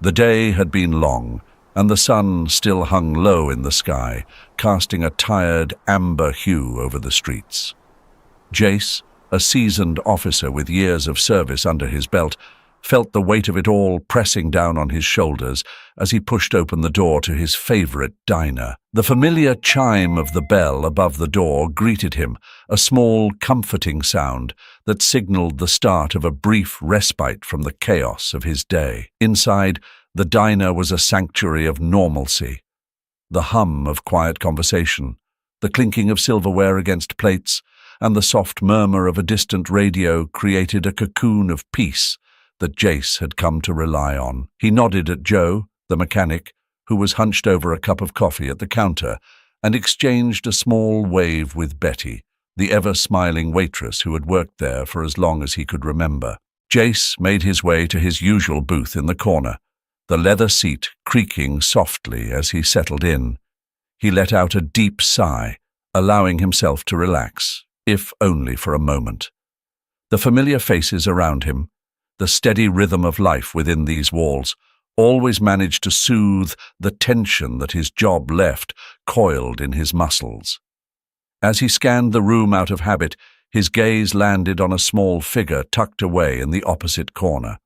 The day had been long, and the sun still hung low in the sky, casting a tired amber hue over the streets. Jace, a seasoned officer with years of service under his belt, felt the weight of it all pressing down on his shoulders as he pushed open the door to his favorite diner. The familiar chime of the bell above the door greeted him, a small, comforting sound that signaled the start of a brief respite from the chaos of his day. Inside, the diner was a sanctuary of normalcy. The hum of quiet conversation, the clinking of silverware against plates, and the soft murmur of a distant radio created a cocoon of peace that Jace had come to rely on. He nodded at Joe, the mechanic, who was hunched over a cup of coffee at the counter, and exchanged a small wave with Betty, the ever-smiling waitress who had worked there for as long as he could remember. Jace made his way to his usual booth in the corner, the leather seat creaking softly as he settled in. He let out a deep sigh, allowing himself to relax, if only for a moment. The familiar faces around him, the steady rhythm of life within these walls, always managed to soothe the tension that his job left coiled in his muscles. As he scanned the room out of habit, his gaze landed on a small figure tucked away in the opposite corner.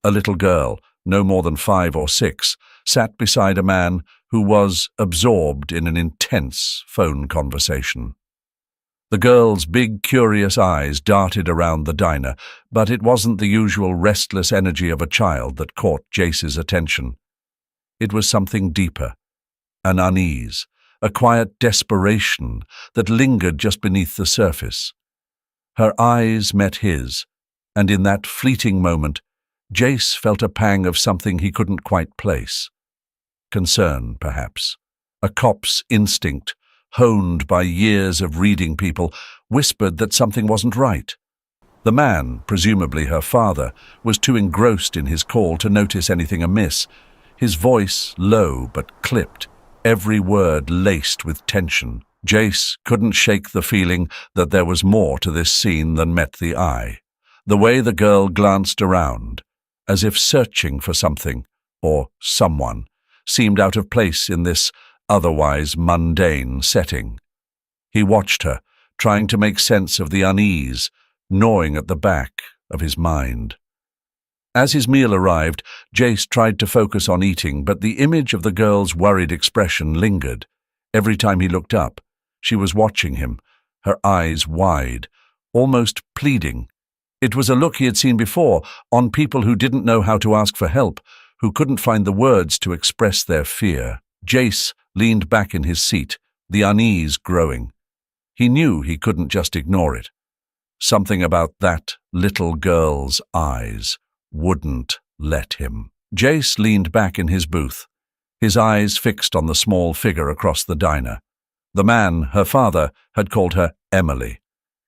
A little girl, no more than 5 or 6, sat beside a man who was absorbed in an intense phone conversation. The girl's big, curious eyes darted around the diner, but it wasn't the usual restless energy of a child that caught Jace's attention. It was something deeper, an unease, a quiet desperation that lingered just beneath the surface. Her eyes met his, and in that fleeting moment, Jace felt a pang of something he couldn't quite place. Concern, perhaps. A cop's instinct, honed by years of reading people, whispered that something wasn't right. The man, presumably her father, was too engrossed in his call to notice anything amiss, his voice low but clipped, every word laced with tension. Jace couldn't shake the feeling that there was more to this scene than met the eye. The way the girl glanced around, as if searching for something, or someone, seemed out of place in this otherwise mundane setting. He watched her, trying to make sense of the unease gnawing at the back of his mind. As his meal arrived, Jace tried to focus on eating, but the image of the girl's worried expression lingered. Every time he looked up, she was watching him, her eyes wide, almost pleading. It was a look he had seen before on people who didn't know how to ask for help, who couldn't find the words to express their fear. Jace leaned back in his seat, the unease growing. He knew he couldn't just ignore it. Something about that little girl's eyes wouldn't let him. Jace leaned back in his booth, his eyes fixed on the small figure across the diner. The man, her father, had called her Emily.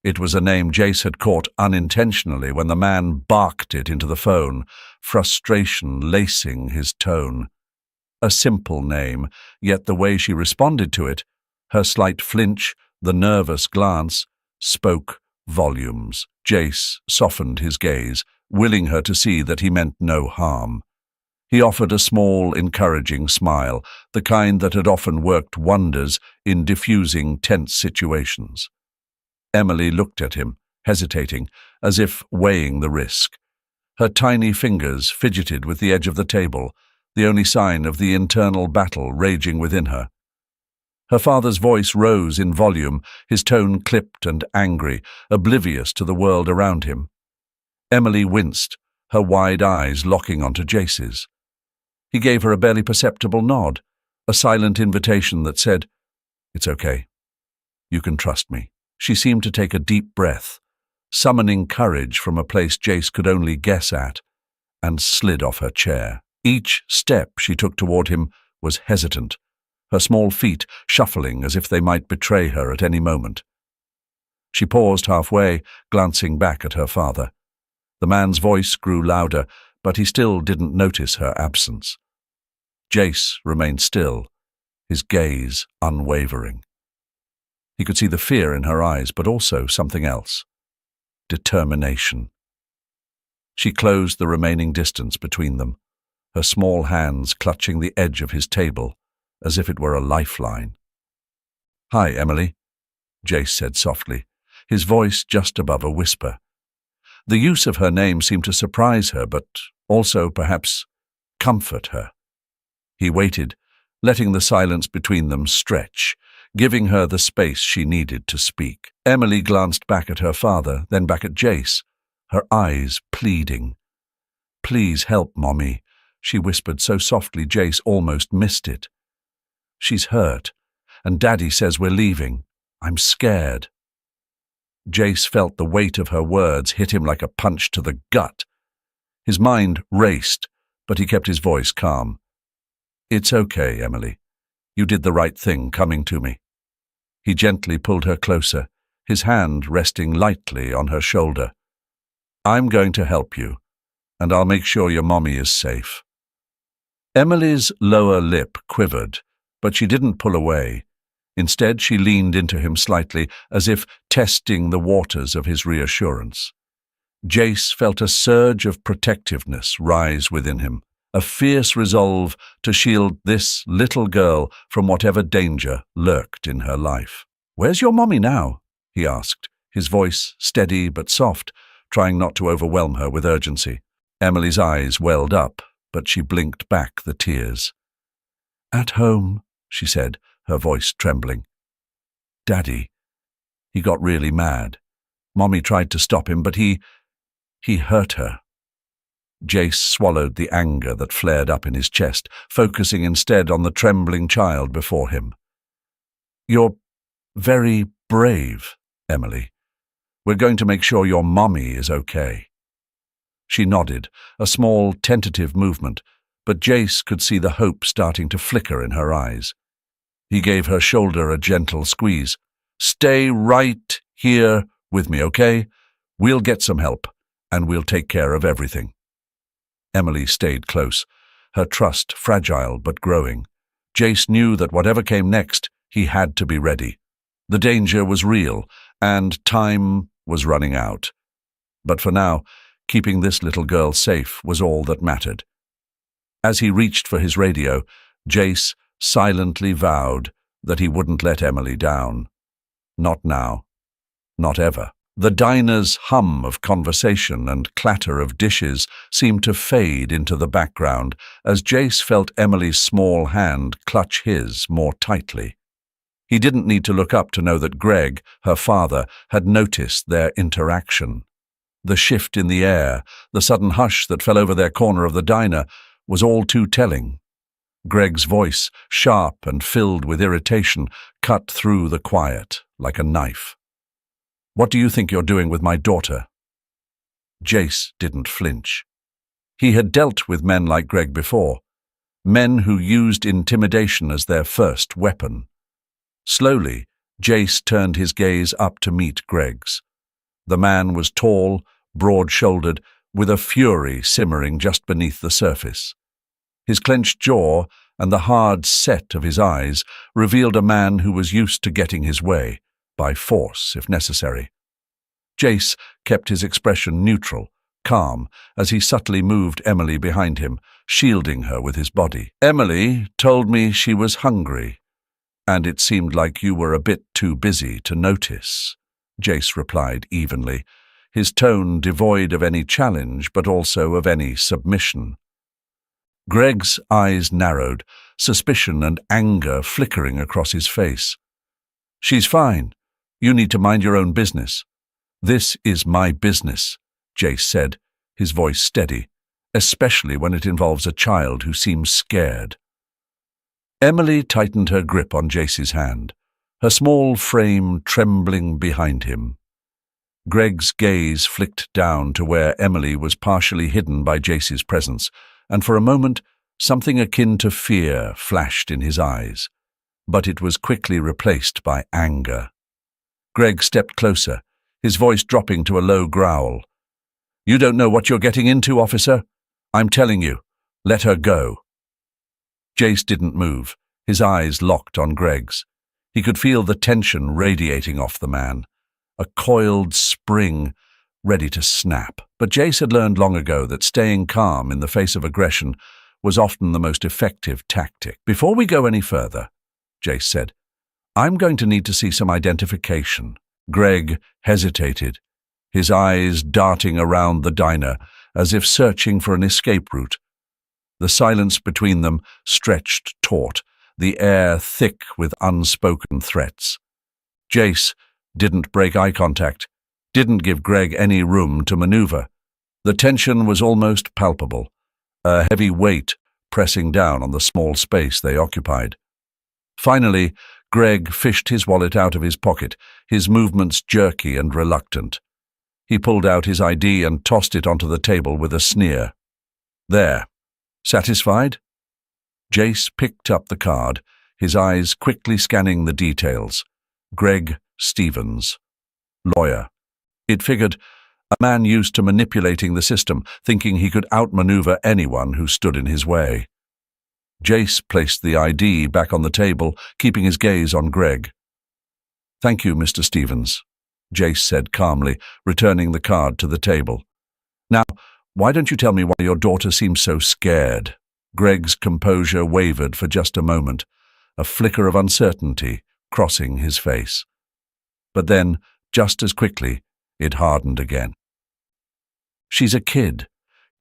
It was a name Jace had caught unintentionally when the man barked it into the phone, frustration lacing his tone. A simple name, yet the way she responded to it, her slight flinch, the nervous glance, spoke volumes. Jace softened his gaze, willing her to see that he meant no harm. He offered a small, encouraging smile, the kind that had often worked wonders in diffusing tense situations. Emily looked at him, hesitating, as if weighing the risk. Her tiny fingers fidgeted with the edge of the table, the only sign of the internal battle raging within her. Her father's voice rose in volume, his tone clipped and angry, oblivious to the world around him. Emily winced, her wide eyes locking onto Jace's. He gave her a barely perceptible nod, a silent invitation that said, "It's okay. You can trust me." She seemed to take a deep breath, summoning courage from a place Jace could only guess at, and slid off her chair. Each step she took toward him was hesitant, her small feet shuffling as if they might betray her at any moment. She paused halfway, glancing back at her father. The man's voice grew louder, but he still didn't notice her absence. Jace remained still, his gaze unwavering. He could see the fear in her eyes, but also something else. Determination. She closed the remaining distance between them, her small hands clutching the edge of his table, as if it were a lifeline. "Hi, Emily," Jace said softly, his voice just above a whisper. The use of her name seemed to surprise her, but also, perhaps, comfort her. He waited, letting the silence between them stretch, giving her the space she needed to speak. Emily glanced back at her father, then back at Jace, her eyes pleading. "Please help, Mommy," she whispered so softly Jace almost missed it. "She's hurt, and Daddy says we're leaving. I'm scared." Jace felt the weight of her words hit him like a punch to the gut. His mind raced, but he kept his voice calm. "It's okay, Emily. You did the right thing coming to me." He gently pulled her closer, his hand resting lightly on her shoulder. "I'm going to help you, and I'll make sure your mommy is safe." Emily's lower lip quivered, but she didn't pull away. Instead, she leaned into him slightly, as if testing the waters of his reassurance. Jace felt a surge of protectiveness rise within him, a fierce resolve to shield this little girl from whatever danger lurked in her life. "Where's your mommy now?" he asked, his voice steady but soft, trying not to overwhelm her with urgency. Emily's eyes welled up, but she blinked back the tears. "At home," she said, her voice trembling. "Daddy." He got really mad. Mommy tried to stop him, but he hurt her. Jace swallowed the anger that flared up in his chest, focusing instead on the trembling child before him. "You're very brave, Emily. We're going to make sure your mommy is okay." She nodded, a small, tentative movement, but Jace could see the hope starting to flicker in her eyes. He gave her shoulder a gentle squeeze. "Stay right here with me, okay? We'll get some help, and we'll take care of everything." Emily stayed close, her trust fragile but growing. Jace knew that whatever came next, he had to be ready. The danger was real, and time was running out. But for now, keeping this little girl safe was all that mattered. As he reached for his radio, Jace silently vowed that he wouldn't let Emily down. Not now. Not ever. The diner's hum of conversation and clatter of dishes seemed to fade into the background as Jace felt Emily's small hand clutch his more tightly. He didn't need to look up to know that Greg, her father, had noticed their interaction. The shift in the air, the sudden hush that fell over their corner of the diner, was all too telling. Greg's voice, sharp and filled with irritation, cut through the quiet like a knife. "What do you think you're doing with my daughter?" Jace didn't flinch. He had dealt with men like Greg before, men who used intimidation as their first weapon. Slowly, Jace turned his gaze up to meet Greg's. The man was tall, broad-shouldered, with a fury simmering just beneath the surface. His clenched jaw and the hard set of his eyes revealed a man who was used to getting his way, by force if necessary. Jace kept his expression neutral, calm, as he subtly moved Emily behind him, shielding her with his body. "Emily told me she was hungry, and it seemed like you were a bit too busy to notice," Jace replied evenly, his tone devoid of any challenge but also of any submission. Greg's eyes narrowed, suspicion and anger flickering across his face. "She's fine. You need to mind your own business." "This is my business," Jace said, his voice steady, especially when it involves a child who seems scared. Emily tightened her grip on Jace's hand, her small frame trembling behind him. Greg's gaze flicked down to where Emily was partially hidden by Jace's presence, and for a moment something akin to fear flashed in his eyes, but it was quickly replaced by anger. Greg stepped closer, his voice dropping to a low growl. "You don't know what you're getting into, officer. I'm telling you, let her go." Jace didn't move, his eyes locked on Greg's. He could feel the tension radiating off the man, a coiled spring ready to snap. But Jace had learned long ago that staying calm in the face of aggression was often the most effective tactic. "Before we go any further," Jace said, "I'm going to need to see some identification." Greg hesitated, his eyes darting around the diner as if searching for an escape route. The silence between them stretched taut, the air thick with unspoken threats. Jace didn't break eye contact, didn't give Greg any room to maneuver. The tension was almost palpable, a heavy weight pressing down on the small space they occupied. Finally, Greg fished his wallet out of his pocket, his movements jerky and reluctant. He pulled out his ID and tossed it onto the table with a sneer. "There. Satisfied?" Jace picked up the card, his eyes quickly scanning the details. Greg Stevens, lawyer. It figured, a man used to manipulating the system, thinking he could outmaneuver anyone who stood in his way. Jace placed the ID back on the table, keeping his gaze on Greg. "Thank you, Mr. Stevens," Jace said calmly, returning the card to the table. "Now, why don't you tell me why your daughter seems so scared?" Greg's composure wavered for just a moment, a flicker of uncertainty crossing his face. But then, just as quickly, it hardened again. "She's a kid.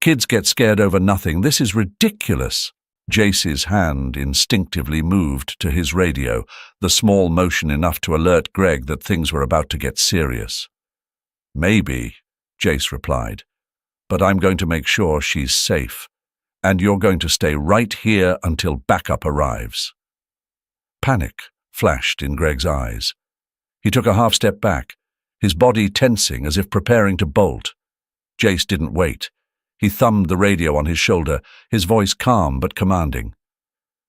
Kids get scared over nothing. This is ridiculous." Jace's hand instinctively moved to his radio, the small motion enough to alert Greg that things were about to get serious. "Maybe," Jace replied, "but I'm going to make sure she's safe, and you're going to stay right here until backup arrives." Panic flashed in Greg's eyes. He took a half step back, his body tensing as if preparing to bolt. Jace didn't wait. He thumbed the radio on his shoulder, his voice calm but commanding.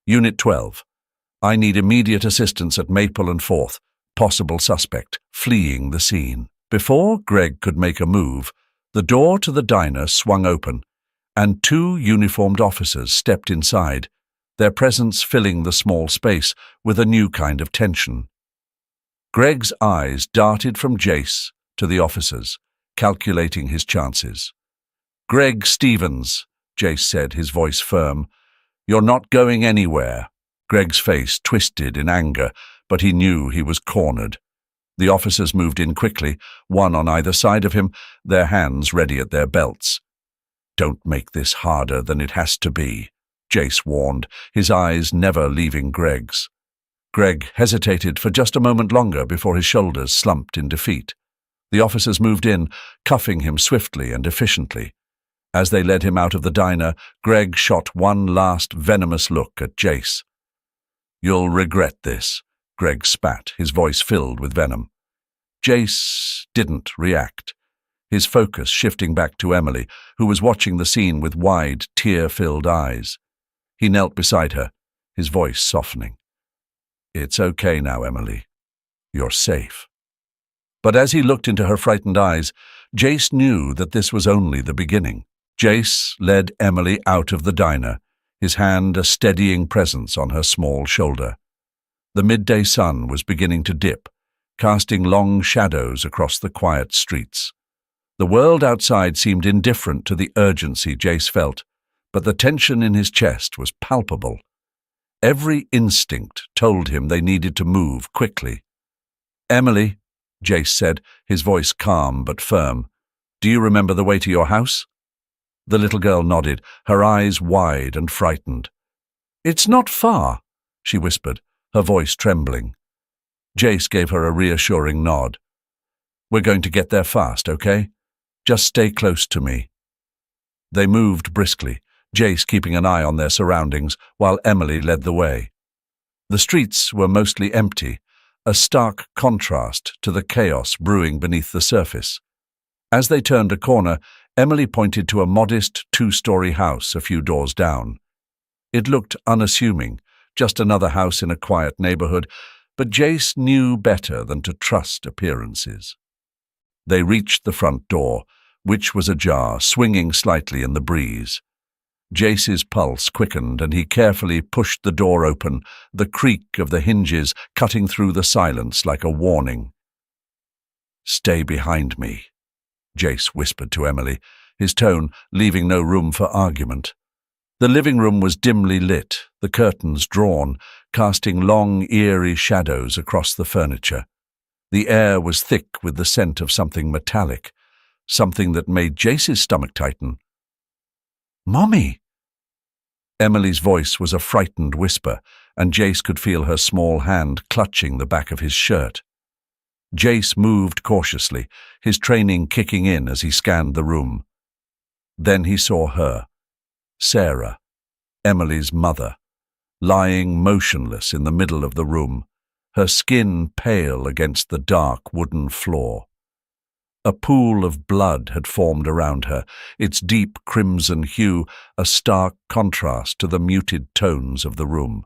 "Unit 12. I need immediate assistance at Maple and 4th. Possible suspect, fleeing the scene." Before Greg could make a move, the door to the diner swung open, and 2 uniformed officers stepped inside, their presence filling the small space with a new kind of tension. Greg's eyes darted from Jace to the officers, calculating his chances. "Greg Stevens," Jace said, his voice firm. "You're not going anywhere." Greg's face twisted in anger, but he knew he was cornered. The officers moved in quickly, one on either side of him, their hands ready at their belts. "Don't make this harder than it has to be," Jace warned, his eyes never leaving Greg's. Greg hesitated for just a moment longer before his shoulders slumped in defeat. The officers moved in, cuffing him swiftly and efficiently. As they led him out of the diner, Greg shot one last venomous look at Jace. "You'll regret this," Greg spat, his voice filled with venom. Jace didn't react, his focus shifting back to Emily, who was watching the scene with wide, tear-filled eyes. He knelt beside her, his voice softening. "It's okay now, Emily. You're safe." But as he looked into her frightened eyes, Jace knew that this was only the beginning. Jace led Emily out of the diner, his hand a steadying presence on her small shoulder. The midday sun was beginning to dip, casting long shadows across the quiet streets. The world outside seemed indifferent to the urgency Jace felt, but the tension in his chest was palpable. Every instinct told him they needed to move quickly. "Emily," Jace said, his voice calm but firm, "do you remember the way to your house?" The little girl nodded, her eyes wide and frightened. "It's not far," she whispered, her voice trembling. Jace gave her a reassuring nod. "We're going to get there fast, okay? Just stay close to me." They moved briskly, Jace keeping an eye on their surroundings while Emily led the way. The streets were mostly empty, a stark contrast to the chaos brewing beneath the surface. As they turned a corner, Emily pointed to a modest 2-story house a few doors down. It looked unassuming, just another house in a quiet neighborhood, but Jace knew better than to trust appearances. They reached the front door, which was ajar, swinging slightly in the breeze. Jace's pulse quickened and he carefully pushed the door open, the creak of the hinges cutting through the silence like a warning. "Stay behind me," Jace whispered to Emily, his tone leaving no room for argument. The living room was dimly lit, the curtains drawn, casting long, eerie shadows across the furniture. The air was thick with the scent of something metallic, something that made Jace's stomach tighten. "Mommy!" Emily's voice was a frightened whisper, and Jace could feel her small hand clutching the back of his shirt. Jace moved cautiously, his training kicking in as he scanned the room. Then he saw her, Sarah, Emily's mother, lying motionless in the middle of the room, her skin pale against the dark wooden floor. A pool of blood had formed around her, its deep crimson hue a stark contrast to the muted tones of the room.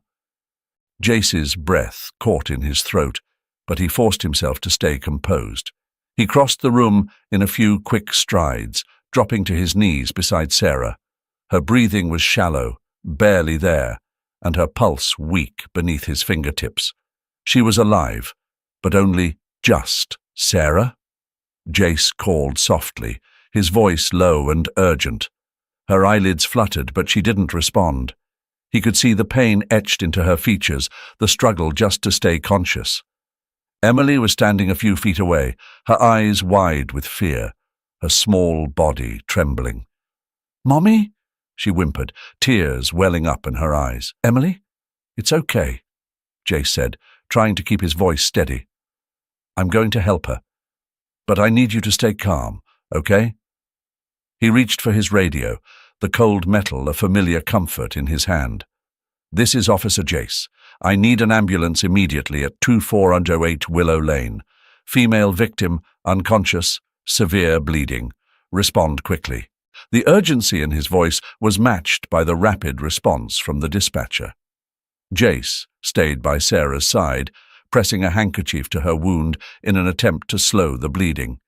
Jace's breath caught in his throat, but he forced himself to stay composed. He crossed the room in a few quick strides, dropping to his knees beside Sarah. Her breathing was shallow, barely there, and her pulse weak beneath his fingertips. She was alive, but only just Sarah? Jace called softly, his voice low and urgent. Her eyelids fluttered, but she didn't respond. He could see the pain etched into her features, the struggle just to stay conscious. Emily was standing a few feet away, her eyes wide with fear, her small body trembling. "Mommy?" she whimpered, tears welling up in her eyes. "Emily? It's okay," Jace said, trying to keep his voice steady. "I'm going to help her. But I need you to stay calm, okay?" He reached for his radio, the cold metal a familiar comfort in his hand. "This is Officer Jace. I need an ambulance immediately at 2408 Willow Lane. Female victim, unconscious, severe bleeding. Respond quickly." The urgency in his voice was matched by the rapid response from the dispatcher. Jace stayed by Sarah's side, pressing a handkerchief to her wound in an attempt to slow the bleeding.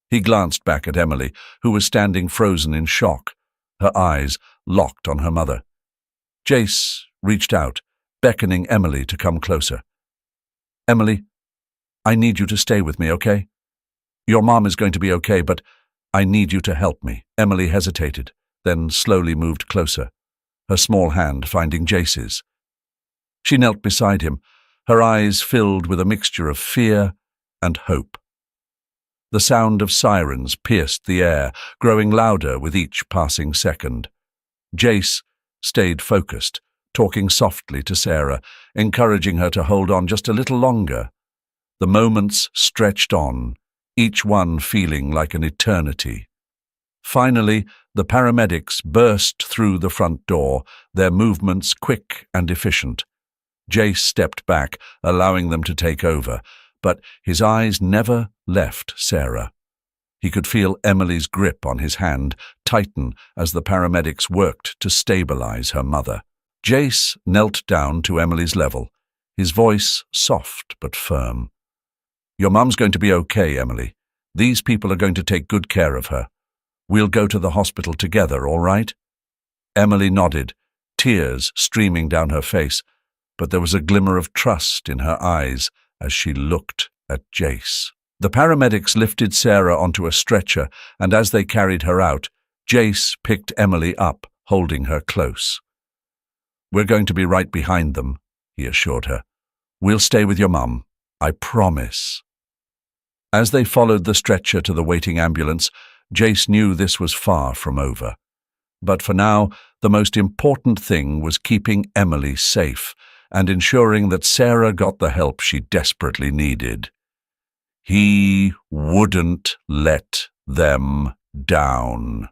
He glanced back at Emily, who was standing frozen in shock, her eyes locked on her mother. Jace reached out, beckoning Emily to come closer. "Emily, I need you to stay with me, okay? Your mom is going to be okay, but I need you to help me." Emily hesitated, then slowly moved closer, her small hand finding Jace's. She knelt beside him, her eyes filled with a mixture of fear and hope. The sound of sirens pierced the air, growing louder with each passing second. Jace stayed focused, talking softly to Sarah, encouraging her to hold on just a little longer. The moments stretched on, each one feeling like an eternity. Finally, the paramedics burst through the front door, their movements quick and efficient. Jace stepped back, allowing them to take over, but his eyes never left Sarah. He could feel Emily's grip on his hand tighten as the paramedics worked to stabilize her mother. Jace knelt down to Emily's level, his voice soft but firm. "Your mum's going to be okay, Emily. These people are going to take good care of her. We'll go to the hospital together, all right?" Emily nodded, tears streaming down her face, but there was a glimmer of trust in her eyes as she looked at Jace. The paramedics lifted Sarah onto a stretcher, and as they carried her out, Jace picked Emily up, holding her close. "We're going to be right behind them," he assured her. "We'll stay with your mum, I promise." As they followed the stretcher to the waiting ambulance, Jace knew this was far from over. But for now, the most important thing was keeping Emily safe and ensuring that Sarah got the help she desperately needed. He wouldn't let them down.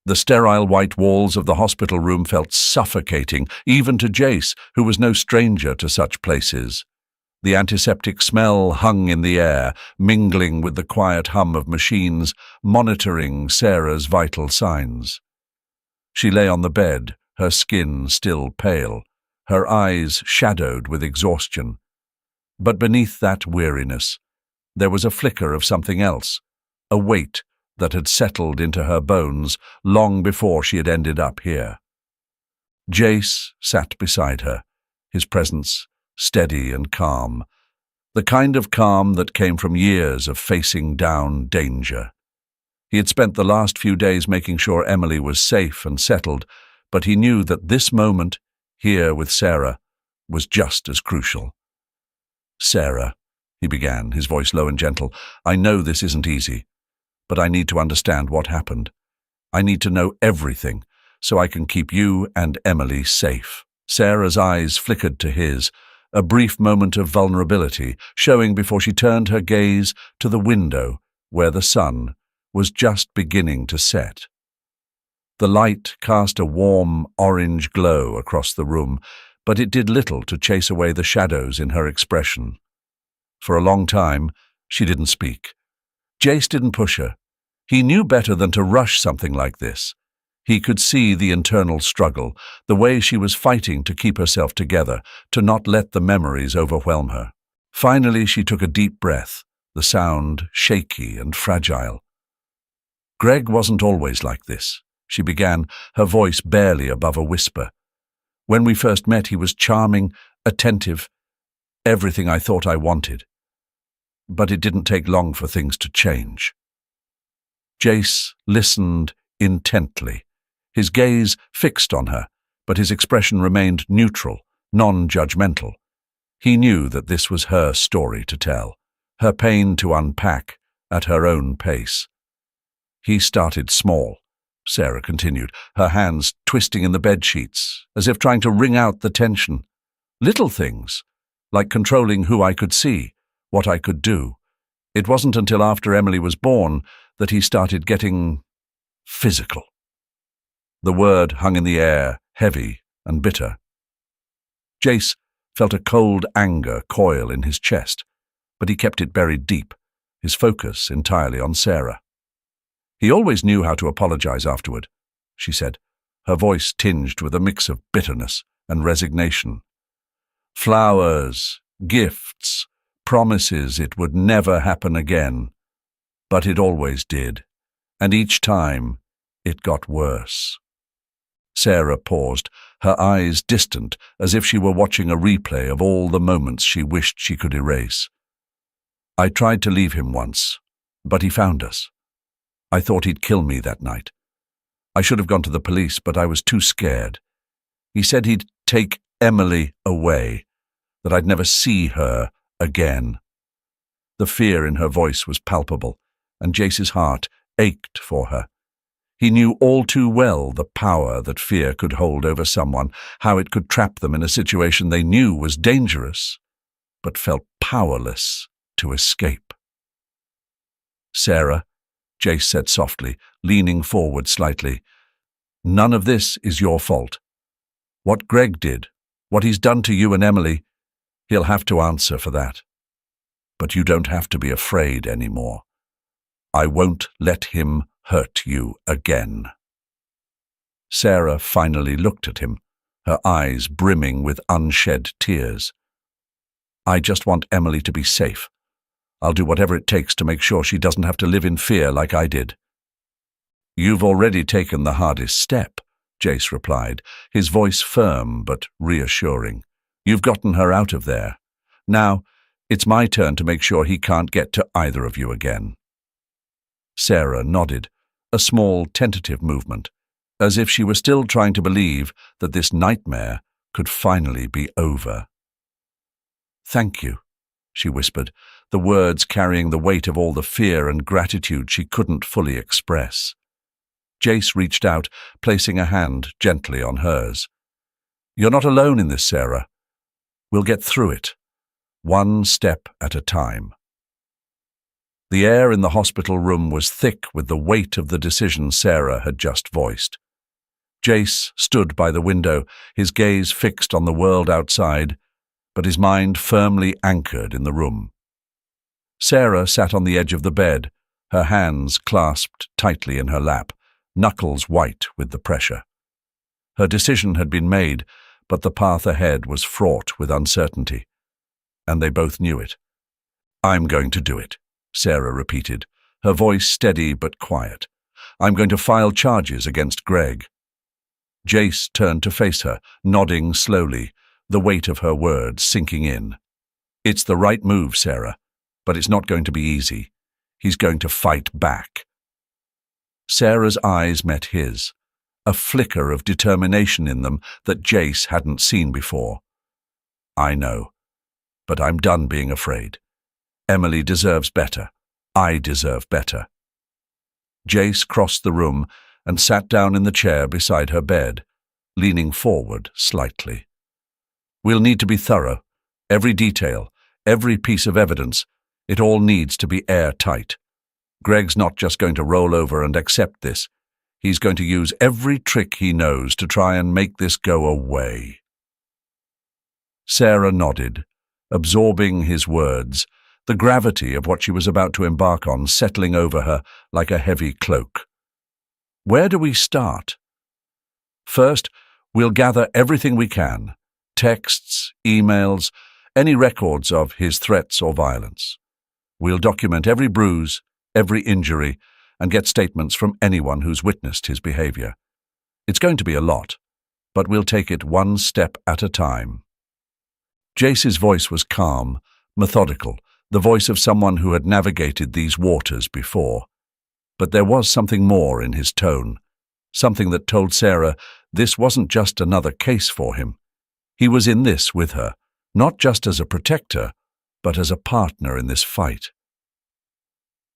The sterile white walls of the hospital room felt suffocating, even to Jace, who was no stranger to such places. The antiseptic smell hung in the air, mingling with the quiet hum of machines monitoring Sarah's vital signs. She lay on the bed, her skin still pale, her eyes shadowed with exhaustion. But beneath that weariness, there was a flicker of something else, a weight that had settled into her bones long before she had ended up here. Jace sat beside her, his presence steady and calm, the kind of calm that came from years of facing down danger. He had spent the last few days making sure Emily was safe and settled, but he knew that this moment, here with Sarah, was just as crucial. "Sarah," he began, his voice low and gentle, "I know this isn't easy, but I need to understand what happened. I need to know everything so I can keep you and Emily safe." Sarah's eyes flickered to his, a brief moment of vulnerability showing before she turned her gaze to the window where the sun was just beginning to set. The light cast a warm orange glow across the room, but it did little to chase away the shadows in her expression. For a long time, she didn't speak. Jace didn't push her. He knew better than to rush something like this. He could see the internal struggle, the way she was fighting to keep herself together, to not let the memories overwhelm her. Finally, she took a deep breath, the sound shaky and fragile. "Greg wasn't always like this," she began, her voice barely above a whisper. "When we first met, he was charming, attentive, everything I thought I wanted. But it didn't take long for things to change." Jace listened intently, his gaze fixed on her, but his expression remained neutral, non-judgmental. He knew that this was her story to tell, her pain to unpack at her own pace. "He started small," Sarah continued, her hands twisting in the bedsheets, as if trying to wring out the tension. "Little things, like controlling who I could see, what I could do. It wasn't until after Emily was born that he started getting physical." The word hung in the air, heavy and bitter. Jace felt a cold anger coil in his chest, but he kept it buried deep, his focus entirely on Sarah. "He always knew how to apologize afterward," she said, her voice tinged with a mix of bitterness and resignation. "Flowers, gifts, promises it would never happen again. But it always did, and each time it got worse." Sarah paused, her eyes distant, as if she were watching a replay of all the moments she wished she could erase. "I tried to leave him once, but he found us. I thought he'd kill me that night. I should have gone to the police, but I was too scared. He said he'd take Emily away, that I'd never see her again." The fear in her voice was palpable, and Jace's heart ached for her. He knew all too well the power that fear could hold over someone, how it could trap them in a situation they knew was dangerous, but felt powerless to escape. "Sarah," Jace said softly, leaning forward slightly, "none of this is your fault. What Greg did, what he's done to you and Emily, he'll have to answer for that. But you don't have to be afraid anymore. I won't let him hurt you again." Sarah finally looked at him, her eyes brimming with unshed tears. "I just want Emily to be safe. I'll do whatever it takes to make sure she doesn't have to live in fear like I did." "You've already taken the hardest step," Jace replied, his voice firm but reassuring. "You've gotten her out of there. Now, it's my turn to make sure he can't get to either of you again." Sarah nodded, a small tentative movement, as if she were still trying to believe that this nightmare could finally be over. "Thank you," she whispered, the words carrying the weight of all the fear and gratitude she couldn't fully express. Jace reached out, placing a hand gently on hers. "You're not alone in this, Sarah. We'll get through it, one step at a time." The air in the hospital room was thick with the weight of the decision Sarah had just voiced. Jace stood by the window, his gaze fixed on the world outside, but his mind firmly anchored in the room. Sarah sat on the edge of the bed, her hands clasped tightly in her lap, knuckles white with the pressure. Her decision had been made, but the path ahead was fraught with uncertainty, and they both knew it. "I'm going to do it," Sarah repeated, her voice steady but quiet. "I'm going to file charges against Greg." Jace turned to face her, nodding slowly, the weight of her words sinking in. "It's the right move, Sarah, but it's not going to be easy. He's going to fight back." Sarah's eyes met his, a flicker of determination in them that Jace hadn't seen before. "I know, but I'm done being afraid. Emily deserves better. I deserve better." Jace crossed the room and sat down in the chair beside her bed, leaning forward slightly. "We'll need to be thorough. Every detail, every piece of evidence, it all needs to be airtight. Greg's not just going to roll over and accept this. He's going to use every trick he knows to try and make this go away." Sarah nodded, absorbing his words, the gravity of what she was about to embark on settling over her like a heavy cloak. "Where do we start?" "First, we'll gather everything we can. Texts, emails, any records of his threats or violence. We'll document every bruise, every injury, and get statements from anyone who's witnessed his behavior. It's going to be a lot, but we'll take it one step at a time." Jace's voice was calm, methodical, the voice of someone who had navigated these waters before. But there was something more in his tone, something that told Sarah this wasn't just another case for him. He was in this with her, not just as a protector, but as a partner in this fight.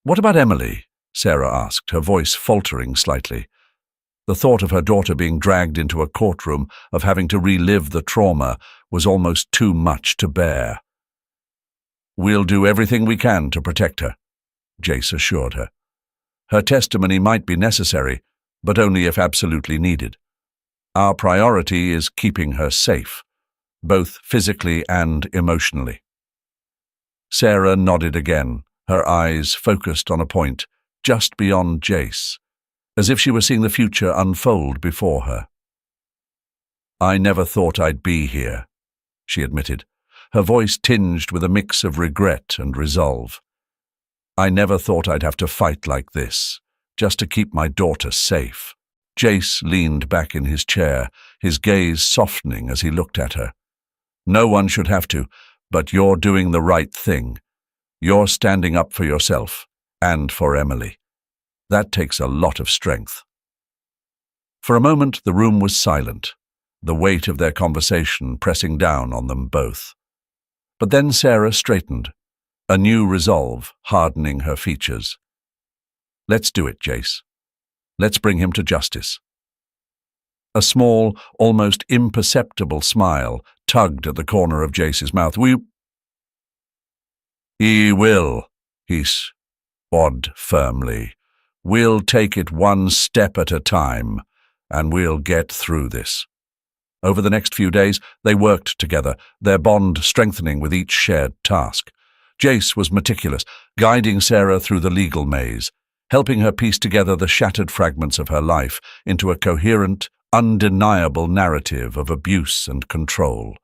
"What about Emily?" Sarah asked, her voice faltering slightly. The thought of her daughter being dragged into a courtroom, of having to relive the trauma, was almost too much to bear. "We'll do everything we can to protect her," Jace assured her. "Her testimony might be necessary, but only if absolutely needed. Our priority is keeping her safe, both physically and emotionally." Sarah nodded again, her eyes focused on a point just beyond Jace, as if she were seeing the future unfold before her. "I never thought I'd be here," she admitted, her voice tinged with a mix of regret and resolve. "I never thought I'd have to fight like this, just to keep my daughter safe." Jace leaned back in his chair, his gaze softening as he looked at her. "No one should have to, but you're doing the right thing. You're standing up for yourself and for Emily. That takes a lot of strength." For a moment the room was silent, the weight of their conversation pressing down on them both. But then Sarah straightened, a new resolve hardening her features. "Let's do it, Jace. Let's bring him to justice." A small, almost imperceptible smile tugged at the corner of Jace's mouth. "He will," he said firmly. "We'll take it one step at a time, and we'll get through this." Over the next few days, they worked together, their bond strengthening with each shared task. Jace was meticulous, guiding Sarah through the legal maze, helping her piece together the shattered fragments of her life into a coherent, undeniable narrative of abuse and control.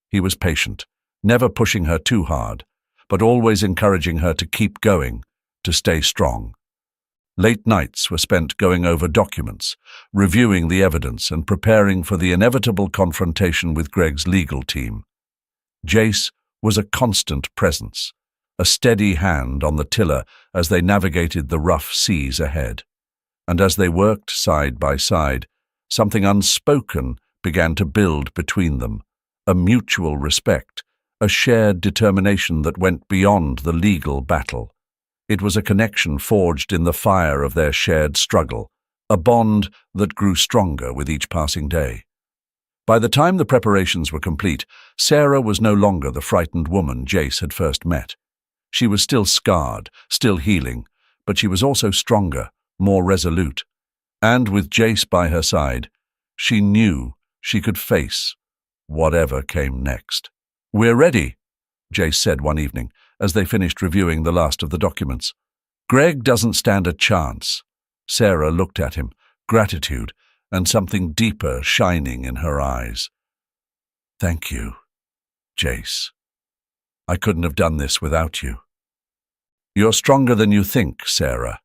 He was patient, never pushing her too hard, but always encouraging her to keep going, to stay strong. Late nights were spent going over documents, reviewing the evidence and preparing for the inevitable confrontation with Greg's legal team. Jace was a constant presence, a steady hand on the tiller as they navigated the rough seas ahead. And as they worked side by side, something unspoken began to build between them, a mutual respect, a shared determination that went beyond the legal battle. It was a connection forged in the fire of their shared struggle, a bond that grew stronger with each passing day. By the time the preparations were complete, Sarah was no longer the frightened woman Jace had first met. She was still scarred, still healing, but she was also stronger, more resolute. And with Jace by her side, she knew she could face whatever came next. "We're ready," Jace said one evening, as they finished reviewing the last of the documents. "Greg doesn't stand a chance." Sarah looked at him, gratitude and something deeper shining in her eyes. "Thank you, Jace. I couldn't have done this without you." "You're stronger than you think, Sarah,"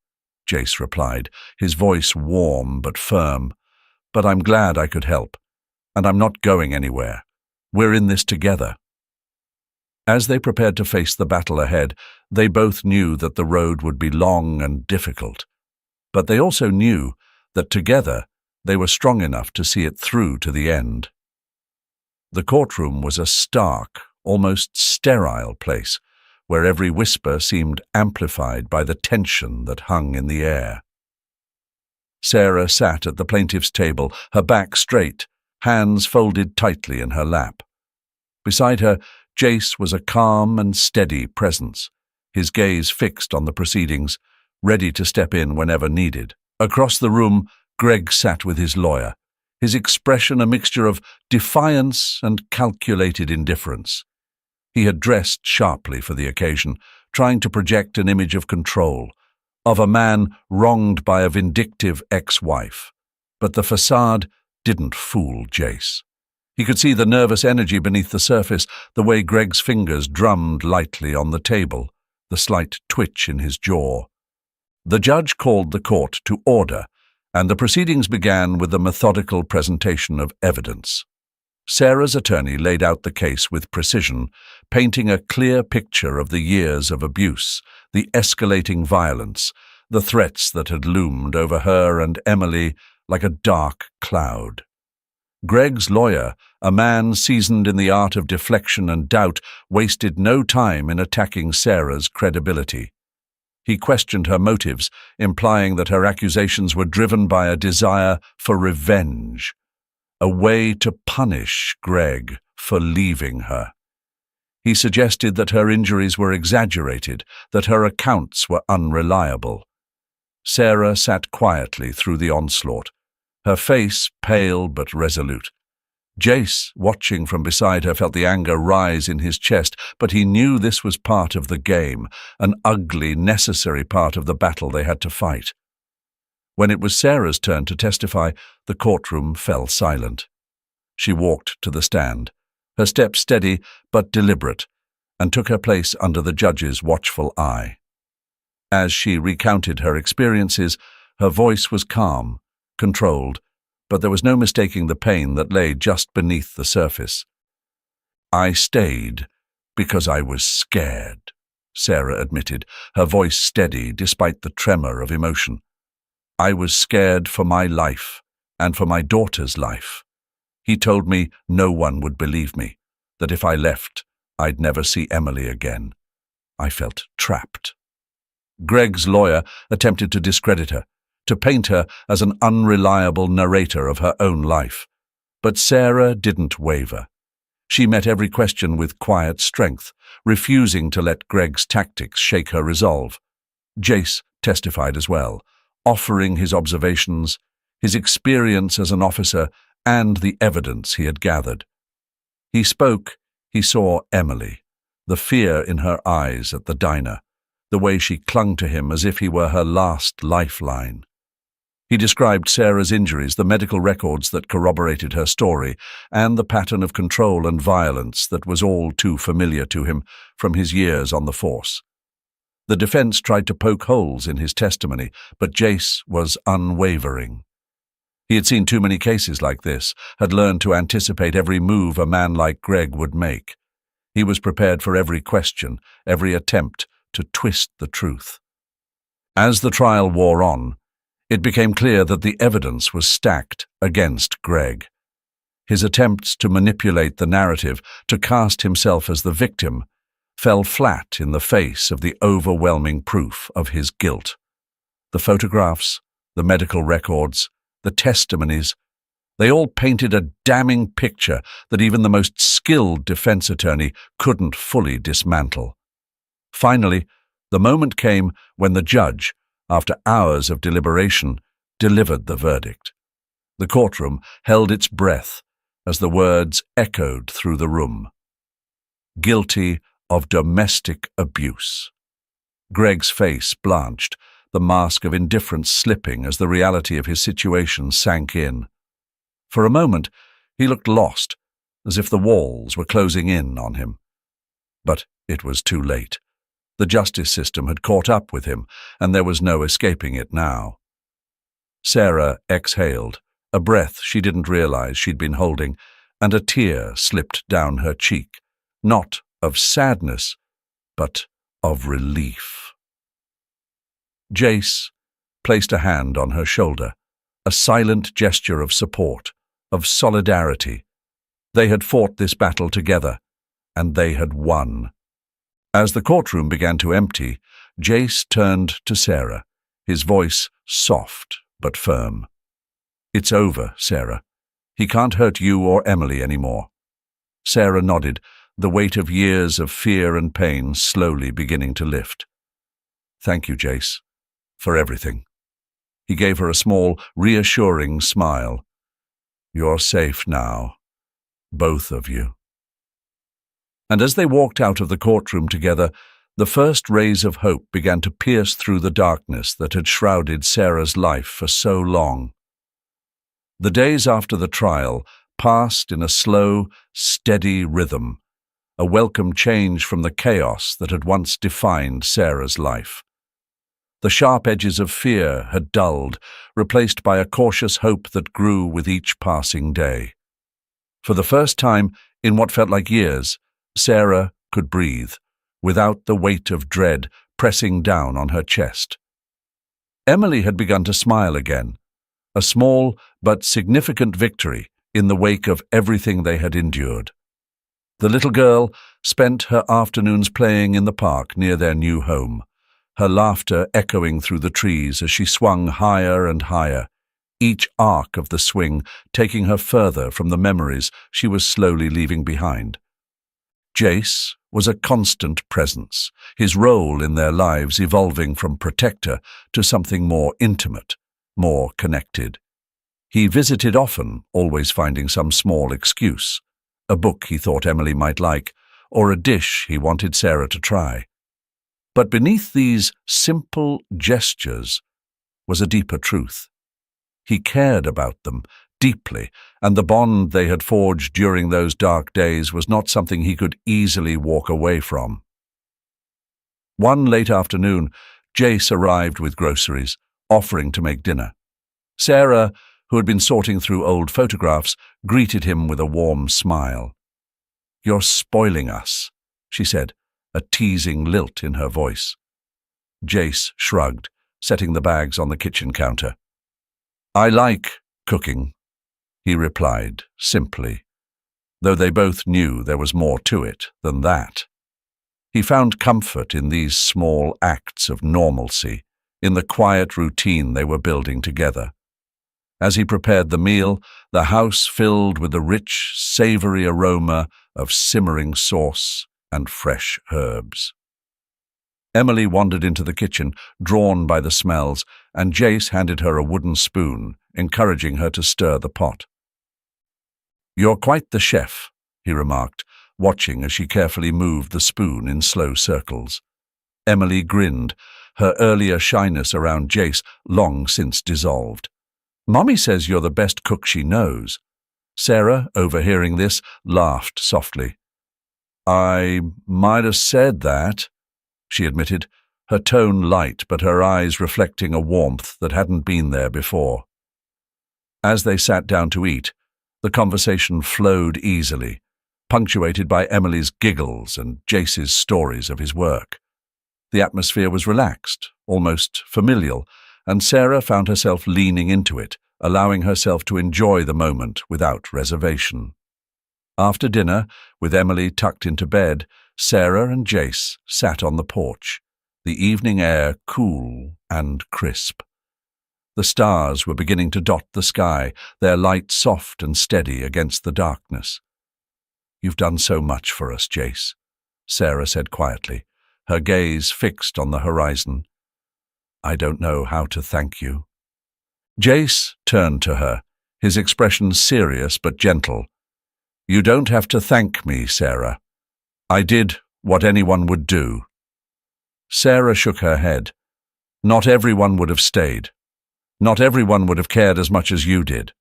Jace replied, his voice warm but firm. "But I'm glad I could help, and I'm not going anywhere. We're in this together." As they prepared to face the battle ahead, they both knew that the road would be long and difficult. But they also knew that together They were strong enough to see it through to the end. The courtroom was a stark, almost sterile place, where every whisper seemed amplified by the tension that hung in the air. Sarah sat at the plaintiff's table, her back straight, hands folded tightly in her lap. Beside her, Jace was a calm and steady presence, his gaze fixed on the proceedings, ready to step in whenever needed. Across the room, Greg sat with his lawyer, his expression a mixture of defiance and calculated indifference. He had dressed sharply for the occasion, trying to project an image of control, of a man wronged by a vindictive ex-wife. But the facade didn't fool Jace. He could see the nervous energy beneath the surface, the way Greg's fingers drummed lightly on the table, the slight twitch in his jaw. The judge called the court to order, and the proceedings began with the methodical presentation of evidence. Sarah's attorney laid out the case with precision, painting a clear picture of the years of abuse, the escalating violence, the threats that had loomed over her and Emily like a dark cloud. Greg's lawyer, a man seasoned in the art of deflection and doubt, wasted no time in attacking Sarah's credibility. He questioned her motives, implying that her accusations were driven by a desire for revenge, a way to punish Greg for leaving her. He suggested that her injuries were exaggerated, that her accounts were unreliable. Sarah sat quietly through the onslaught, her face pale but resolute. Jace, watching from beside her, felt the anger rise in his chest, but he knew this was part of the game, an ugly, necessary part of the battle they had to fight. When it was Sarah's turn to testify, the courtroom fell silent. She walked to the stand, her step steady but deliberate, and took her place under the judge's watchful eye. As she recounted her experiences, her voice was calm, controlled, but there was no mistaking the pain that lay just beneath the surface. "I stayed because I was scared," Sarah admitted, her voice steady despite the tremor of emotion. "I was scared for my life and for my daughter's life. He told me no one would believe me, that if I left, I'd never see Emily again. I felt trapped." Greg's lawyer attempted to discredit her, to paint her as an unreliable narrator of her own life. But Sarah didn't waver. She met every question with quiet strength, refusing to let Greg's tactics shake her resolve. Jace testified as well, offering his observations, his experience as an officer, and the evidence he had gathered. He spoke, he saw Emily, the fear in her eyes at the diner, the way she clung to him as if he were her last lifeline. He described Sarah's injuries, the medical records that corroborated her story, and the pattern of control and violence that was all too familiar to him from his years on the force. The defense tried to poke holes in his testimony, but Jace was unwavering. He had seen too many cases like this, had learned to anticipate every move a man like Greg would make. He was prepared for every question, every attempt to twist the truth. As the trial wore on, it became clear that the evidence was stacked against Greg. His attempts to manipulate the narrative, to cast himself as the victim, fell flat in the face of the overwhelming proof of his guilt. The photographs, the medical records, the testimonies, they all painted a damning picture that even the most skilled defense attorney couldn't fully dismantle. Finally, the moment came when the judge, after hours of deliberation, delivered the verdict. The courtroom held its breath as the words echoed through the room. Guilty of domestic abuse. Greg's face blanched, the mask of indifference slipping as the reality of his situation sank in. For a moment, he looked lost, as if the walls were closing in on him. But it was too late. The justice system had caught up with him, and there was no escaping it now. Sarah exhaled, a breath she didn't realize she'd been holding, and a tear slipped down her cheek, not of sadness, but of relief. Jace placed a hand on her shoulder, a silent gesture of support, of solidarity. They had fought this battle together, and they had won. As the courtroom began to empty, Jace turned to Sarah, his voice soft but firm. "It's over, Sarah. He can't hurt you or Emily anymore." Sarah nodded, the weight of years of fear and pain slowly beginning to lift. "Thank you, Jace, for everything." He gave her a small, reassuring smile. "You're safe now, both of you." And as they walked out of the courtroom together, the first rays of hope began to pierce through the darkness that had shrouded Sarah's life for so long. The days after the trial passed in a slow, steady rhythm, a welcome change from the chaos that had once defined Sarah's life. The sharp edges of fear had dulled, replaced by a cautious hope that grew with each passing day. For the first time in what felt like years, Sarah could breathe, without the weight of dread pressing down on her chest. Emily had begun to smile again, a small but significant victory in the wake of everything they had endured. The little girl spent her afternoons playing in the park near their new home, her laughter echoing through the trees as she swung higher and higher, each arc of the swing taking her further from the memories she was slowly leaving behind. Jace was a constant presence, his role in their lives evolving from protector to something more intimate, more connected. He visited often, always finding some small excuse, a book he thought Emily might like, or a dish he wanted Sarah to try. But beneath these simple gestures was a deeper truth. He cared about them deeply, and the bond they had forged during those dark days was not something he could easily walk away from. One late afternoon, Jace arrived with groceries, offering to make dinner. Sarah, who had been sorting through old photographs, greeted him with a warm smile. "You're spoiling us," she said, a teasing lilt in her voice. Jace shrugged, setting the bags on the kitchen counter. "I like cooking," he replied simply, though they both knew there was more to it than that. He found comfort in these small acts of normalcy, in the quiet routine they were building together. As he prepared the meal, the house filled with the rich, savory aroma of simmering sauce and fresh herbs. Emily wandered into the kitchen, drawn by the smells, and Jace handed her a wooden spoon, encouraging her to stir the pot. "You're quite the chef," he remarked, watching as she carefully moved the spoon in slow circles. Emily grinned, her earlier shyness around Jace long since dissolved. "Mommy says you're the best cook she knows." Sarah, overhearing this, laughed softly. "I might have said that," she admitted, her tone light but her eyes reflecting a warmth that hadn't been there before. As they sat down to eat, the conversation flowed easily, punctuated by Emily's giggles and Jace's stories of his work. The atmosphere was relaxed, almost familial, and Sarah found herself leaning into it, allowing herself to enjoy the moment without reservation. After dinner, with Emily tucked into bed, Sarah and Jace sat on the porch, the evening air cool and crisp. The stars were beginning to dot the sky, their light soft and steady against the darkness. "You've done so much for us, Jace," Sarah said quietly, her gaze fixed on the horizon. "I don't know how to thank you." Jace turned to her, his expression serious but gentle. "You don't have to thank me, Sarah. I did what anyone would do." Sarah shook her head. "Not everyone would have stayed. Not everyone would have cared as much as you did."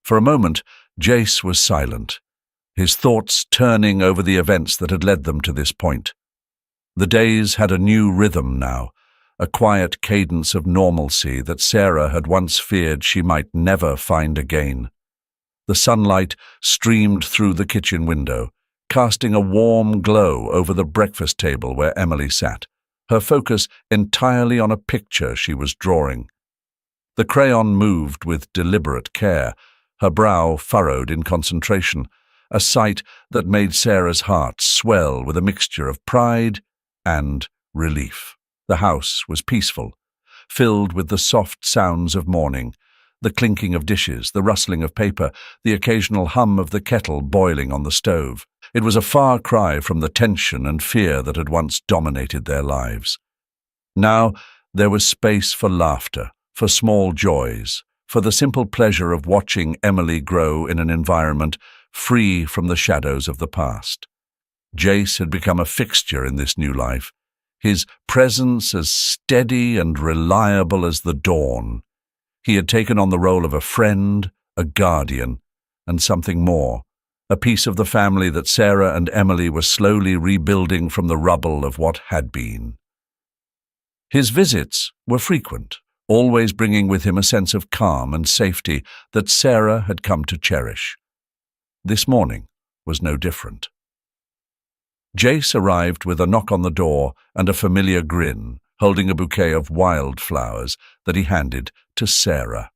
For a moment, Jace was silent, his thoughts turning over the events that had led them to this point. The days had a new rhythm now, a quiet cadence of normalcy that Sarah had once feared she might never find again. The sunlight streamed through the kitchen window, casting a warm glow over the breakfast table where Emily sat, her focus entirely on a picture she was drawing. The crayon moved with deliberate care, her brow furrowed in concentration, a sight that made Sarah's heart swell with a mixture of pride and relief. The house was peaceful, filled with the soft sounds of morning, the clinking of dishes, the rustling of paper, the occasional hum of the kettle boiling on the stove. It was a far cry from the tension and fear that had once dominated their lives. Now there was space for laughter, for small joys, for the simple pleasure of watching Emily grow in an environment free from the shadows of the past. Jace had become a fixture in this new life, his presence as steady and reliable as the dawn. He had taken on the role of a friend, a guardian, and something more, a piece of the family that Sarah and Emily were slowly rebuilding from the rubble of what had been. His visits were frequent, always bringing with him a sense of calm and safety that Sarah had come to cherish. This morning was no different. Jace arrived with a knock on the door and a familiar grin, holding a bouquet of wildflowers that he handed to Sarah.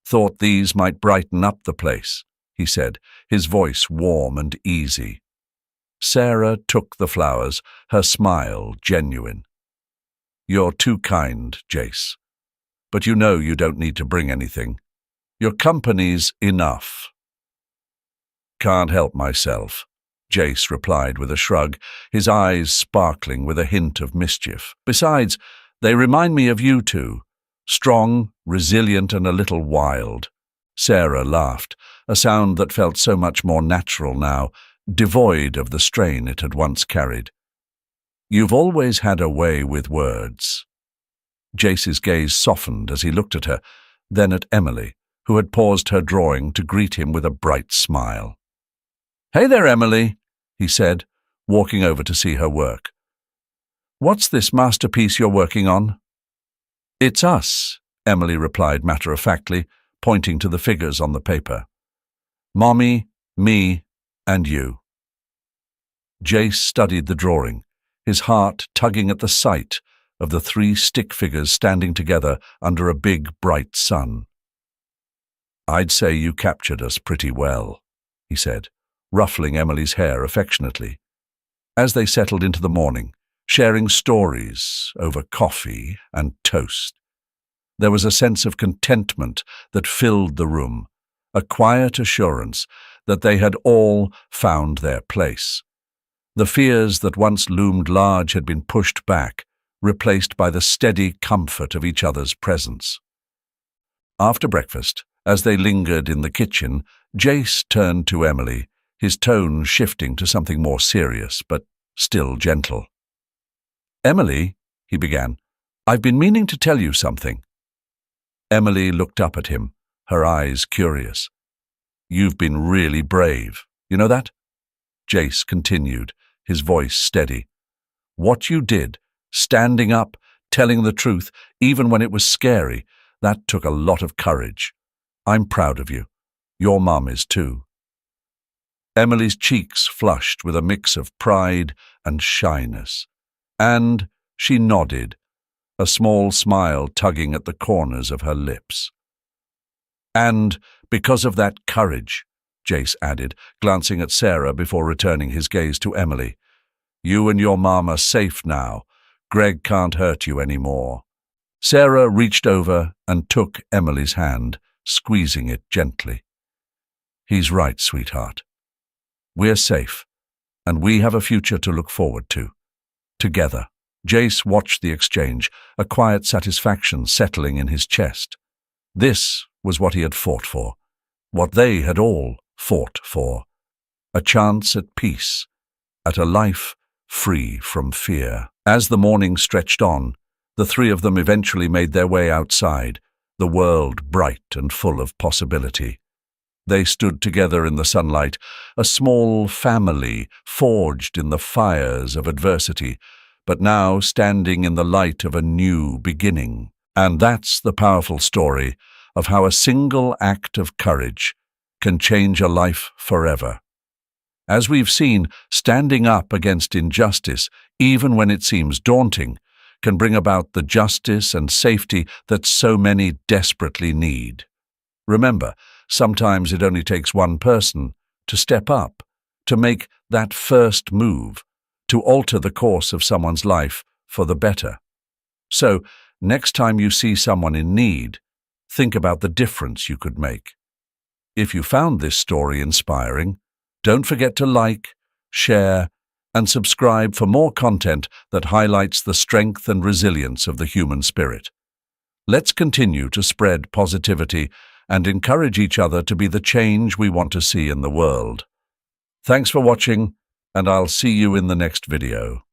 "Thought these might brighten up the place," he said, his voice warm and easy. Sarah took the flowers, her smile genuine. "You're too kind, Jace. But you know you don't need to bring anything. Your company's enough." "Can't help myself," Jace replied with a shrug, his eyes sparkling with a hint of mischief. "Besides, they remind me of you two, strong, resilient, and a little wild." Sarah laughed, a sound that felt so much more natural now, devoid of the strain it had once carried. "You've always had a way with words." Jace's gaze softened as he looked at her, then at Emily, who had paused her drawing to greet him with a bright smile. "Hey there, Emily," he said, walking over to see her work. "What's this masterpiece you're working on?" "It's us," Emily replied matter-of-factly, pointing to the figures on the paper. "Mommy, me, and you." Jace studied the drawing, his heart tugging at the sight of the 3 stick figures standing together under a big, bright sun. "I'd say you captured us pretty well," he said, ruffling Emily's hair affectionately. As they settled into the morning, sharing stories over coffee and toast, there was a sense of contentment that filled the room, a quiet assurance that they had all found their place. The fears that once loomed large had been pushed back, replaced by the steady comfort of each other's presence. After breakfast, as they lingered in the kitchen, Jace turned to Emily, his tone shifting to something more serious, but still gentle. "Emily," he began, "I've been meaning to tell you something." Emily looked up at him, her eyes curious. "You've been really brave, you know that?" Jace continued, his voice steady. "What you did, standing up, telling the truth, even when it was scary, that took a lot of courage. I'm proud of you. Your mum is too." Emily's cheeks flushed with a mix of pride and shyness, and she nodded, a small smile tugging at the corners of her lips. "And because of that courage," Jace added, glancing at Sarah before returning his gaze to Emily, "you and your mum are safe now. Greg can't hurt you anymore." Sarah reached over and took Emily's hand, squeezing it gently. "He's right, sweetheart. We're safe, and we have a future to look forward to. Together." Jace watched the exchange, a quiet satisfaction settling in his chest. This was what he had fought for, what they had all fought for. A chance at peace, at a life free from fear. As the morning stretched on, the 3 of them eventually made their way outside, the world bright and full of possibility. They stood together in the sunlight, a small family forged in the fires of adversity, but now standing in the light of a new beginning. And that's the powerful story of how a single act of courage can change a life forever. As we've seen, standing up against injustice, even when it seems daunting, can bring about the justice and safety that so many desperately need. Remember, sometimes it only takes one person to step up, to make that first move, to alter the course of someone's life for the better. So, next time you see someone in need, think about the difference you could make. If you found this story inspiring, don't forget to like, share, and subscribe for more content that highlights the strength and resilience of the human spirit. Let's continue to spread positivity and encourage each other to be the change we want to see in the world. Thanks for watching, and I'll see you in the next video.